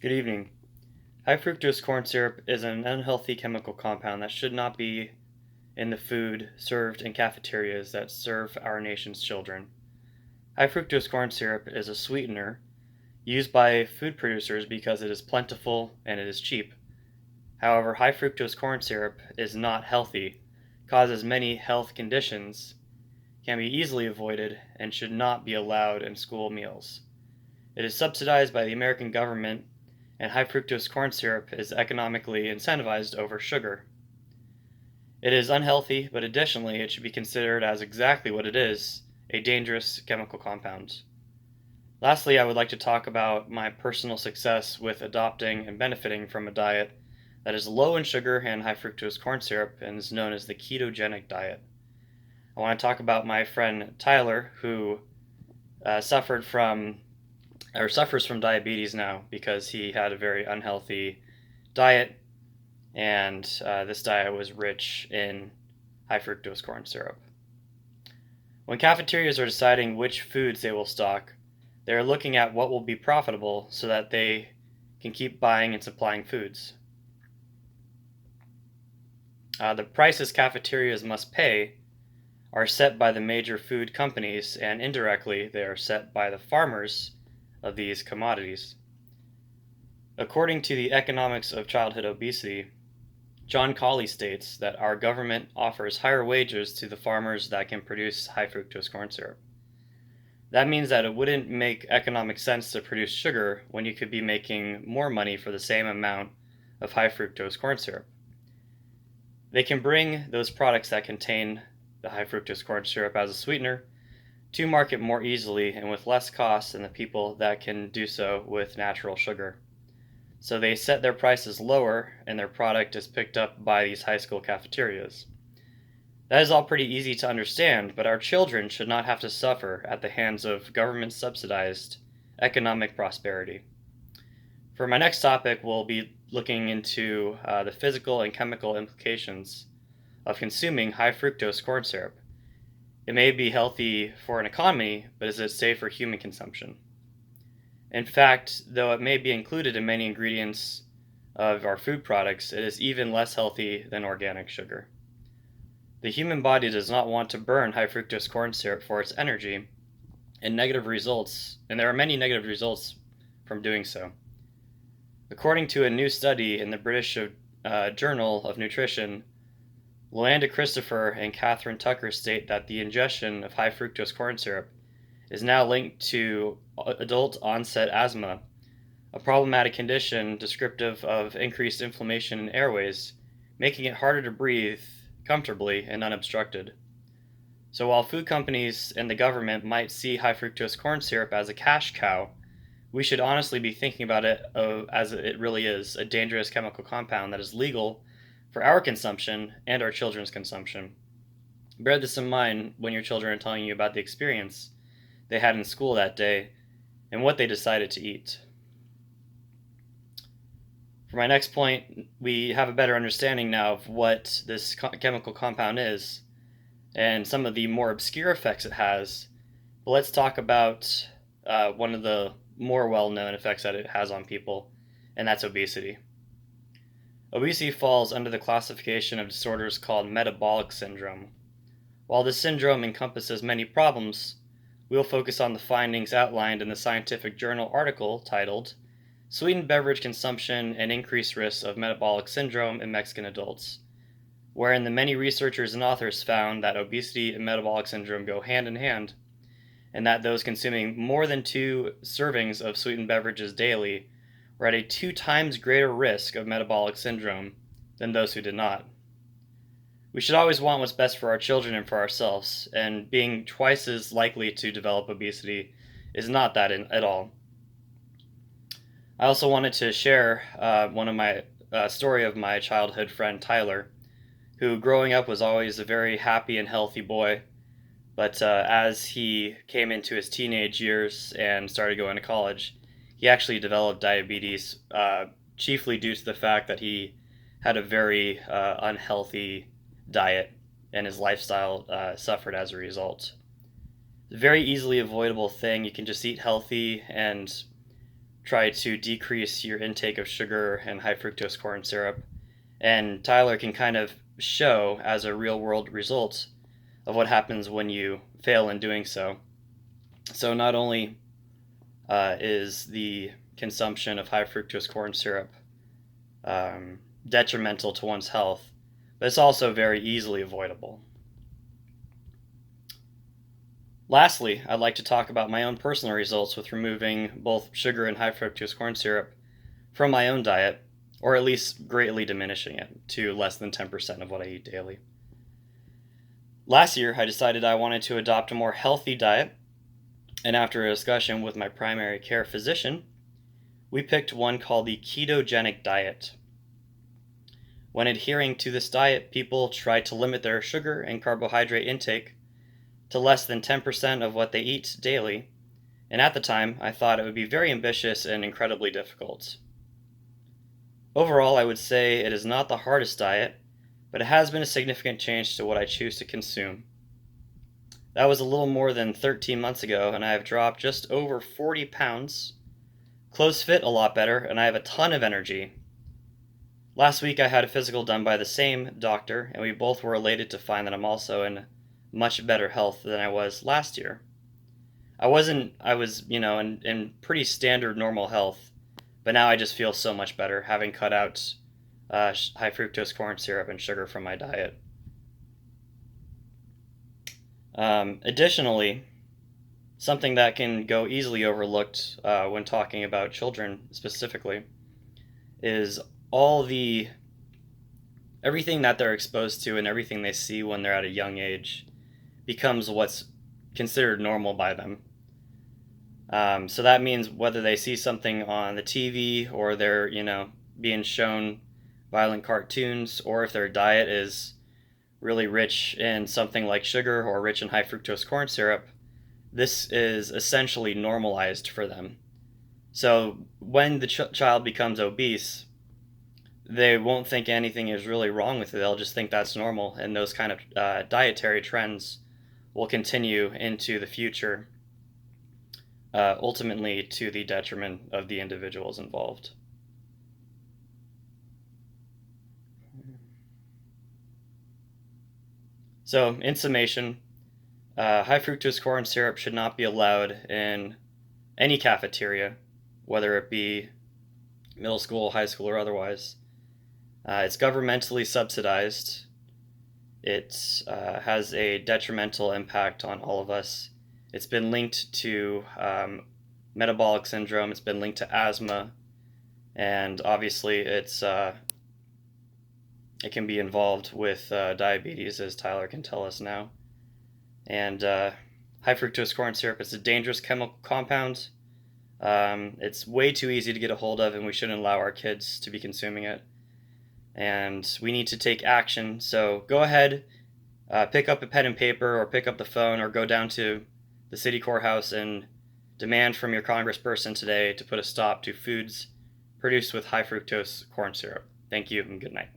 Good evening. High fructose corn syrup is an unhealthy chemical compound that should not be in the food served in cafeterias that serve our nation's children. High fructose corn syrup is a sweetener used by food producers because it is plentiful and it is cheap. However, high fructose corn syrup is not healthy, causes many health conditions, can be easily avoided, and should not be allowed in school meals. It is subsidized by the American government, and high fructose corn syrup is economically incentivized over sugar. It is unhealthy, but additionally, it should be considered as exactly what it is, a dangerous chemical compound. Lastly, I would like to talk about my personal success with adopting and benefiting from a diet that is low in sugar and high fructose corn syrup and is known as the ketogenic diet. I want to talk about my friend Tyler, who suffered from or suffers from diabetes now because he had a very unhealthy diet, and this diet was rich in high fructose corn syrup. When cafeterias are deciding which foods they will stock, they are looking at what will be profitable so that they can keep buying and supplying foods. The prices cafeterias must pay are set by the major food companies, and indirectly, they are set by the farmers of these commodities. According to the Economics of Childhood Obesity, John Cawley states that our government offers higher wages to the farmers that can produce high fructose corn syrup. That means that it wouldn't make economic sense to produce sugar when you could be making more money for the same amount of high fructose corn syrup. They can bring those products that contain the high fructose corn syrup as a sweetener to market more easily and with less cost than the people that can do so with natural sugar. So they set their prices lower and their product is picked up by these high school cafeterias. That is all pretty easy to understand, but our children should not have to suffer at the hands of government subsidized economic prosperity. For my next topic, we'll be looking into the physical and chemical implications of consuming high fructose corn syrup. It may be healthy for an economy, but is it safe for human consumption? In fact, though it may be included in many ingredients of our food products, it is even less healthy than organic sugar. The human body does not want to burn high fructose corn syrup for its energy, and there are many negative results from doing so. According to a new study in the British Journal of Nutrition, Luanda Christopher and Catherine Tucker state that the ingestion of high fructose corn syrup is now linked to adult onset asthma, a problematic condition descriptive of increased inflammation in airways, making it harder to breathe comfortably and unobstructed. So while food companies and the government might see high fructose corn syrup as a cash cow, we should honestly be thinking about it as it really is, a dangerous chemical compound that is legal for our consumption and our children's consumption. Bear this in mind when your children are telling you about the experience they had in school that day and what they decided to eat. For my next point, we have a better understanding now of what this chemical compound is and some of the more obscure effects it has. But let's talk about one of the more well-known effects that it has on people, and that's obesity. Obesity falls under the classification of disorders called metabolic syndrome. While this syndrome encompasses many problems, we'll focus on the findings outlined in the scientific journal article titled Sweetened Beverage Consumption and Increased Risks of Metabolic Syndrome in Mexican Adults, wherein the many researchers and authors found that obesity and metabolic syndrome go hand in hand, and that those consuming more than 2 servings of sweetened beverages daily were at a 2 times greater risk of metabolic syndrome than those who did not. We should always want what's best for our children and for ourselves, and being twice as likely to develop obesity is not that at all. I also wanted to share one of my story of my childhood friend Tyler, who growing up was always a very happy and healthy boy, but as he came into his teenage years and started going to college, he actually developed diabetes, chiefly due to the fact that he had a very unhealthy diet, and his lifestyle suffered as a result. It's a very easily avoidable thing. You can just eat healthy and try to decrease your intake of sugar and high fructose corn syrup. And Tyler can kind of show as a real world result of what happens when you fail in doing so. So not only is the consumption of high fructose corn syrup detrimental to one's health, but it's also very easily avoidable. Lastly, I'd like to talk about my own personal results with removing both sugar and high fructose corn syrup from my own diet, or at least greatly diminishing it to less than 10% of what I eat daily. Last year, I decided I wanted to adopt a more healthy diet, and after a discussion with my primary care physician, we picked one called the ketogenic diet. When adhering to this diet, people try to limit their sugar and carbohydrate intake to less than 10% of what they eat daily, and at the time, I thought it would be very ambitious and incredibly difficult. Overall, I would say it is not the hardest diet, but it has been a significant change to what I choose to consume. That was a little more than 13 months ago, and I have dropped just over 40 pounds. Clothes fit a lot better, and I have a ton of energy. Last week, I had a physical done by the same doctor, and we both were elated to find that I'm also in much better health than I was last year. I was, in pretty standard normal health, but now I just feel so much better having cut out high fructose corn syrup and sugar from my diet. Additionally, something that can go easily overlooked when talking about children specifically is everything that they're exposed to and everything they see when they're at a young age becomes what's considered normal by them. So that means whether they see something on the TV or they're, being shown violent cartoons, or if their diet is really rich in something like sugar or rich in high fructose corn syrup, this is essentially normalized for them. So when the child becomes obese, they won't think anything is really wrong with it. They'll just think that's normal, and those kind of dietary trends will continue into the future, ultimately to the detriment of the individuals involved. So, in summation, high fructose corn syrup should not be allowed in any cafeteria, whether it be middle school, high school, or otherwise. It's governmentally subsidized. It has a detrimental impact on all of us. It's been linked to metabolic syndrome. It's been linked to asthma, and obviously, it can be involved with diabetes, as Tyler can tell us now. And high fructose corn syrup is a dangerous chemical compound. It's way too easy to get a hold of, and we shouldn't allow our kids to be consuming it. And we need to take action. So go ahead, pick up a pen and paper, or pick up the phone, or go down to the city courthouse and demand from your congressperson today to put a stop to foods produced with high fructose corn syrup. Thank you and good night.